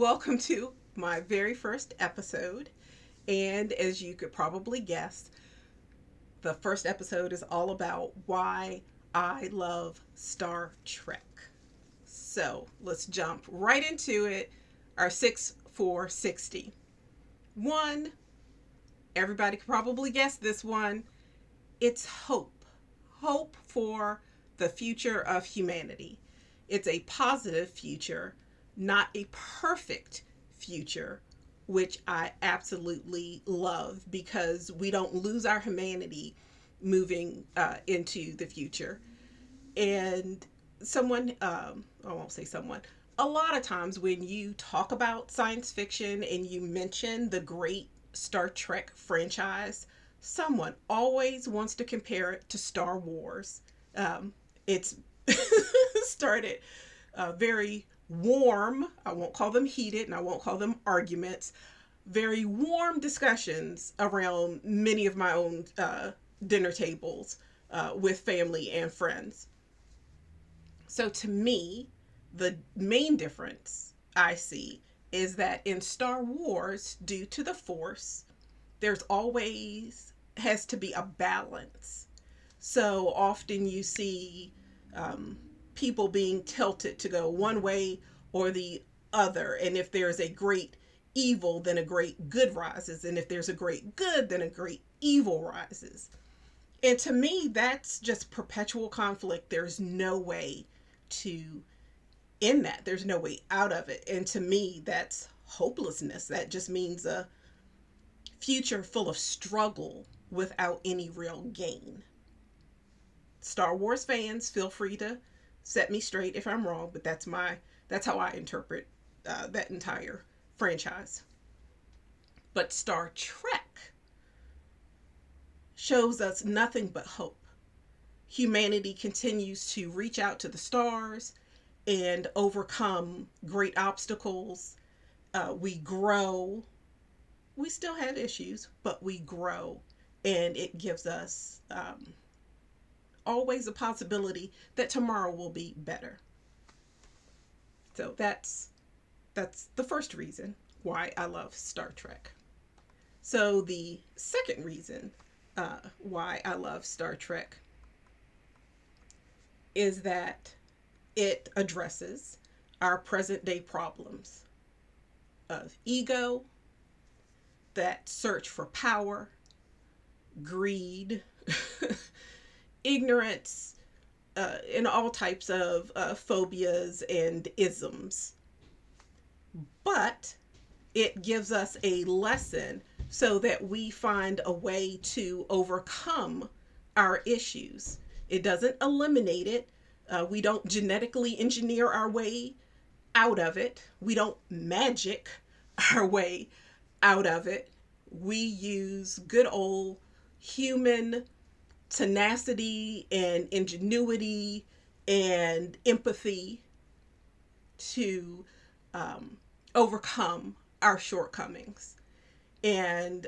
welcome to my very first episode. And as you could probably guess, the first episode is all about why I love Star Trek. So let's jump right into it. Our 6460. One, everybody could probably guess this one. It's hope. Hope for the future of humanity. It's a positive future, not a perfect future, which I absolutely love because we don't lose our humanity moving into the future. And I won't say someone, a lot of times when you talk about science fiction and you mention the great Star Trek franchise, someone always wants to compare it to Star Wars. It's started very warm, I won't call them heated and I won't call them arguments, very warm discussions around many of my own dinner tables with family and friends. So to me, the main difference I see is that in Star Wars, due to the Force, there's always has to be a balance. So often you see people being tilted to go one way or the other. And if there's a great evil, then a great good rises. And if there's a great good, then a great evil rises. And to me, that's just perpetual conflict. There's no way to end that. There's no way out of it. And to me, that's hopelessness. That just means a future full of struggle without any real gain. Star Wars fans, feel free to set me straight if I'm wrong, but that's how I interpret that entire franchise. But Star Trek shows us nothing but hope. Humanity continues to reach out to the stars and overcome great obstacles. We grow. We still have issues, but we grow, and it gives us always a possibility that tomorrow will be better. So that's the first reason why I love Star Trek. So the second reason why I love Star Trek is that it addresses our present day problems of ego, that search for power, greed, ignorance, and all types of phobias and isms. But it gives us a lesson so that we find a way to overcome our issues. It doesn't eliminate it. We don't genetically engineer our way out of it. We don't magic our way out of it. We use good old human tenacity and ingenuity and empathy to overcome our shortcomings. And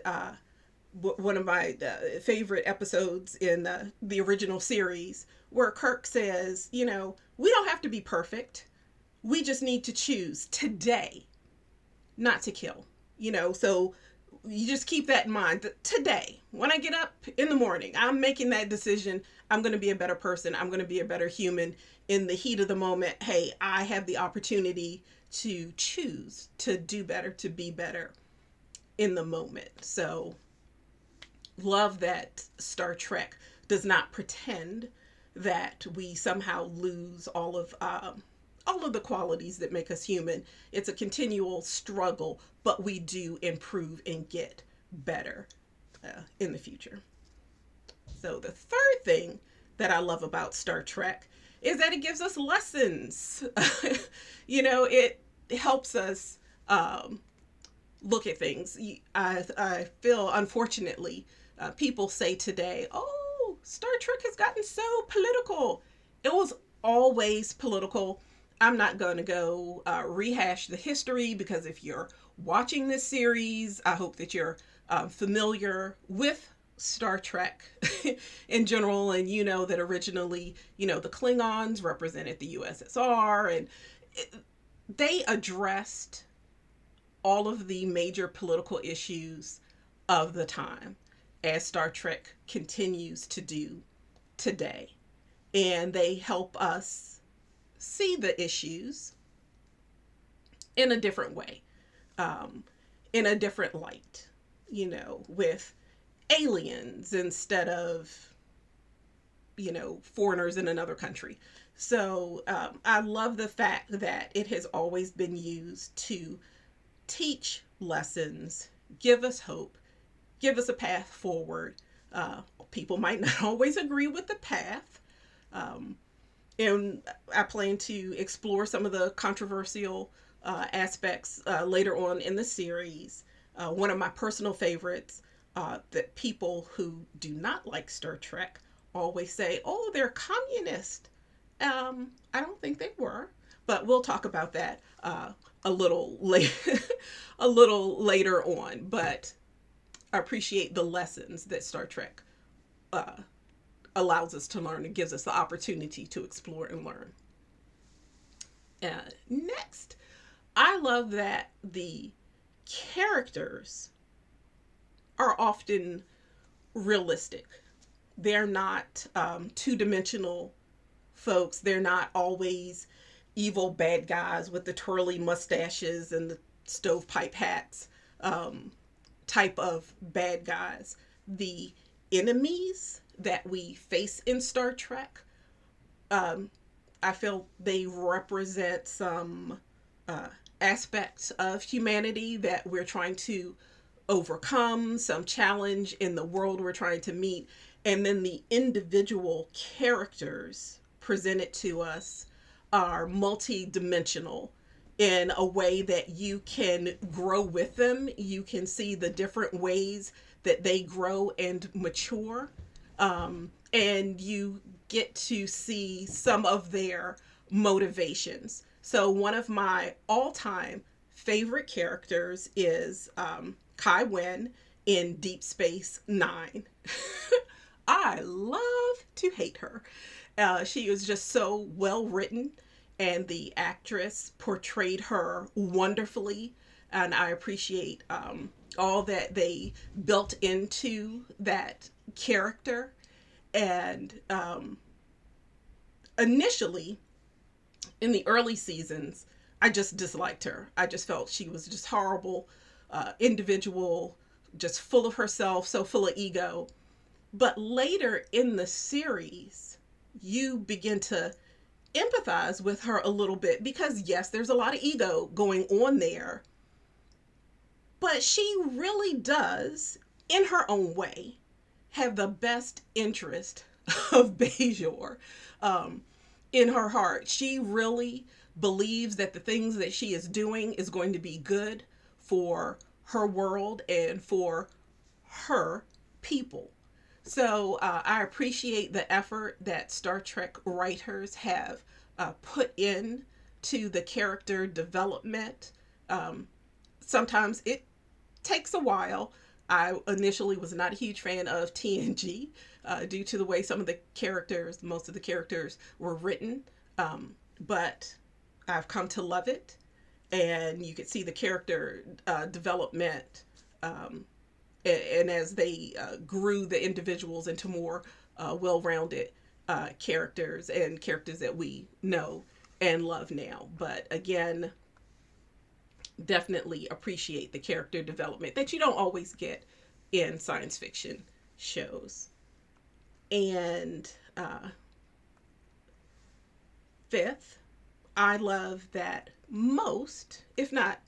one of my favorite episodes in the original series, where Kirk says, we don't have to be perfect. We just need to choose today not to kill. So you just keep that in mind that today, when I get up in the morning, I'm making that decision. I'm going to be a better person. I'm going to be a better human. In the heat of the moment, hey, I have the opportunity to choose to do better, to be better in the moment. So love that Star Trek does not pretend that we somehow lose all of the qualities that make us human. It's a continual struggle, but we do improve and get better in the future. So the third thing that I love about Star Trek is that it gives us lessons. It helps us look at things. I feel, unfortunately, people say today, oh, Star Trek has gotten so political. It was always political. I'm not going to go rehash the history because if you're watching this series, I hope that you're familiar with Star Trek in general, and that originally, the Klingons represented the USSR, and they addressed all of the major political issues of the time, as Star Trek continues to do today. And they help us see the issues in a different way, um, in a different light, with aliens instead of, foreigners in another country. So I love the fact that it has always been used to teach lessons, give us hope, give us a path forward. People might not always agree with the path. Um, and I plan to explore some of the controversial aspects later on in the series. One of my personal favorites that people who do not like Star Trek always say, "Oh, they're communist." I don't think they were, but we'll talk about that a little later, a little later on. But I appreciate the lessons that Star Trek uh, allows us to learn and gives us the opportunity to explore and learn. Next, I love that the characters are often realistic. They're not two-dimensional folks. They're not always evil bad guys with the twirly mustaches and the stovepipe hats type of bad guys. The enemies that we face in Star Trek, I feel they represent some aspects of humanity that we're trying to overcome, some challenge in the world we're trying to meet. And then the individual characters presented to us are multi-dimensional in a way that you can grow with them. You can see the different ways that they grow and mature. And you get to see some of their motivations. So one of my all-time favorite characters is Kai Wen in Deep Space Nine. I love to hate her. She was just so well written, and the actress portrayed her wonderfully. And I appreciate all that they built into that character. And initially, in the early seasons, I just disliked her. I just felt she was just horrible individual, just full of herself, so full of ego. But later in the series, you begin to empathize with her a little bit because, yes, there's a lot of ego going on there. But she really does, in her own way, have the best interest of Bajor in her heart. She really believes that the things that she is doing is going to be good for her world and for her people. So I appreciate the effort that Star Trek writers have put in to the character development. Sometimes it takes a while. I initially was not a huge fan of TNG due to the way some of the characters, most of the characters were written. But I've come to love it. And you could see the character development and as they grew the individuals into more well-rounded characters and characters that we know and love now. But again, definitely appreciate the character development that you don't always get in science fiction shows. And fifth, I love that most, if not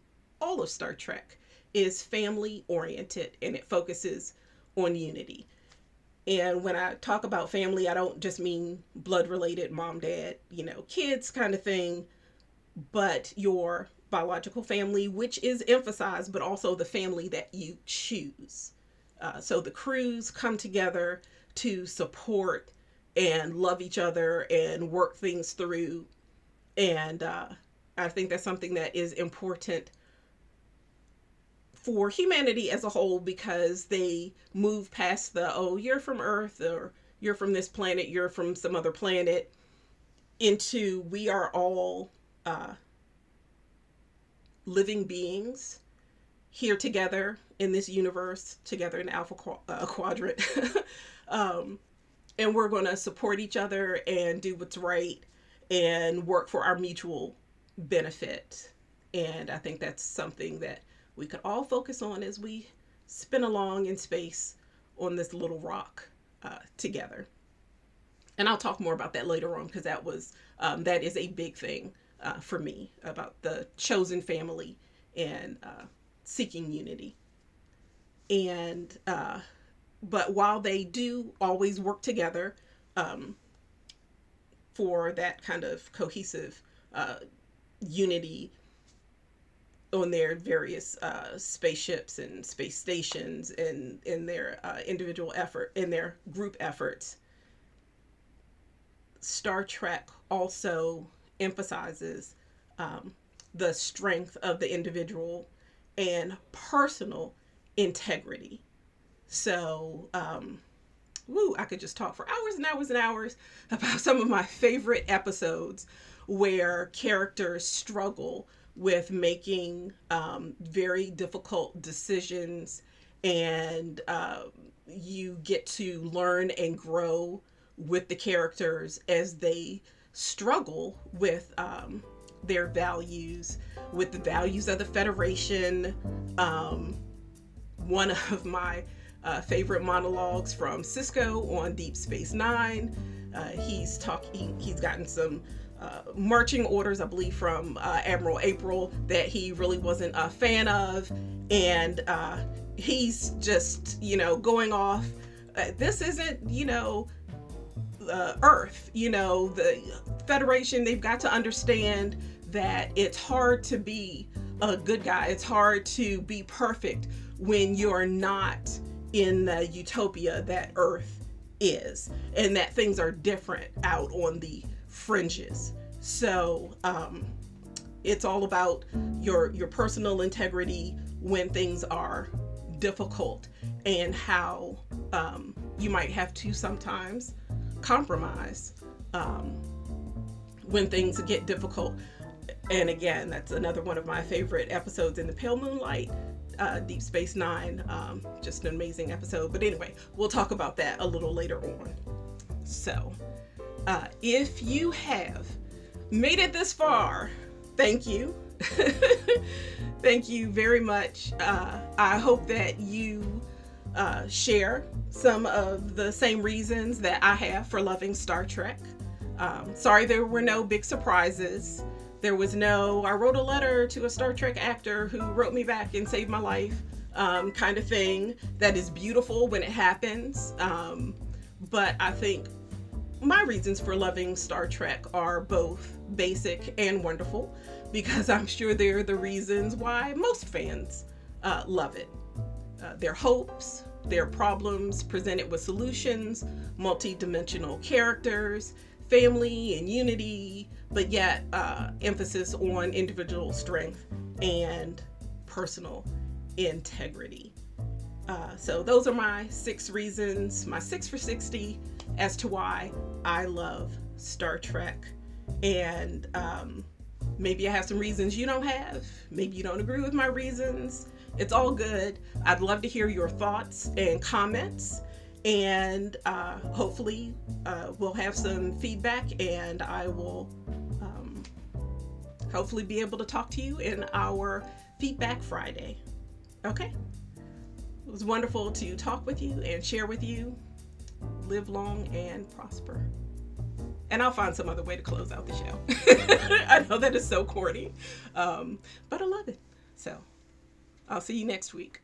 all of Star Trek is family oriented and it focuses on unity. And when I talk about family, I don't just mean blood related, mom, dad, kids kind of thing, but your biological family, which is emphasized, but also the family that you choose. So the crews come together to support and love each other and work things through. And I think that's something that is important for humanity as a whole because they move past the, oh, you're from Earth or you're from this planet, you're from some other planet, into we are all living beings here together in this universe, together in the Quadrant. um, and we're going to support each other and do what's right and work for our mutual benefit. And I think that's something that we could all focus on as we spin along in space on this little rock together. And I'll talk more about that later on, because that is a big thing for me, about the chosen family and seeking unity. And but while they do always work together for that kind of cohesive unity on their various spaceships and space stations, and in their individual effort, in their group efforts, Star Trek also emphasizes the strength of the individual and personal integrity. So, I could just talk for hours and hours and hours about some of my favorite episodes where characters struggle with making very difficult decisions, and you get to learn and grow with the characters as they struggle with their values, with the values of the Federation. One of my favorite monologues from Cisco on Deep Space Nine. He's gotten some marching orders, I believe, from Admiral April that he really wasn't a fan of, and he's just, going off. This isn't, Earth. The Federation, they've got to understand that it's hard to be a good guy. It's hard to be perfect when you're not in the utopia that Earth is, and that things are different out on the fringes. So it's all about your personal integrity when things are difficult, and how you might have to sometimes compromise when things get difficult. And again, that's another one of my favorite episodes in the Pale Moonlight, Deep Space Nine. Just an amazing episode. But anyway, we'll talk about that a little later on. So if you have made it this far, thank you. Thank you very much. I hope that you share some of the same reasons that I have for loving Star Trek. Sorry there were no big surprises. There was no, I wrote a letter to a Star Trek actor who wrote me back and saved my life kind of thing. That is beautiful when it happens. But I think my reasons for loving Star Trek are both basic and wonderful, because I'm sure they're the reasons why most fans love it. Their hopes, their problems presented with solutions, multi-dimensional characters, family and unity, but yet emphasis on individual strength and personal integrity. So those are my 6 reasons, my 6 for 60 as to why I love Star Trek. And maybe I have some reasons you don't have. Maybe you don't agree with my reasons. It's all good. I'd love to hear your thoughts and comments. And hopefully we'll have some feedback, and I will hopefully be able to talk to you in our Feedback Friday. Okay? It was wonderful to talk with you and share with you. Live long and prosper. And I'll find some other way to close out the show. I know that is so corny, but I love it. So I'll see you next week.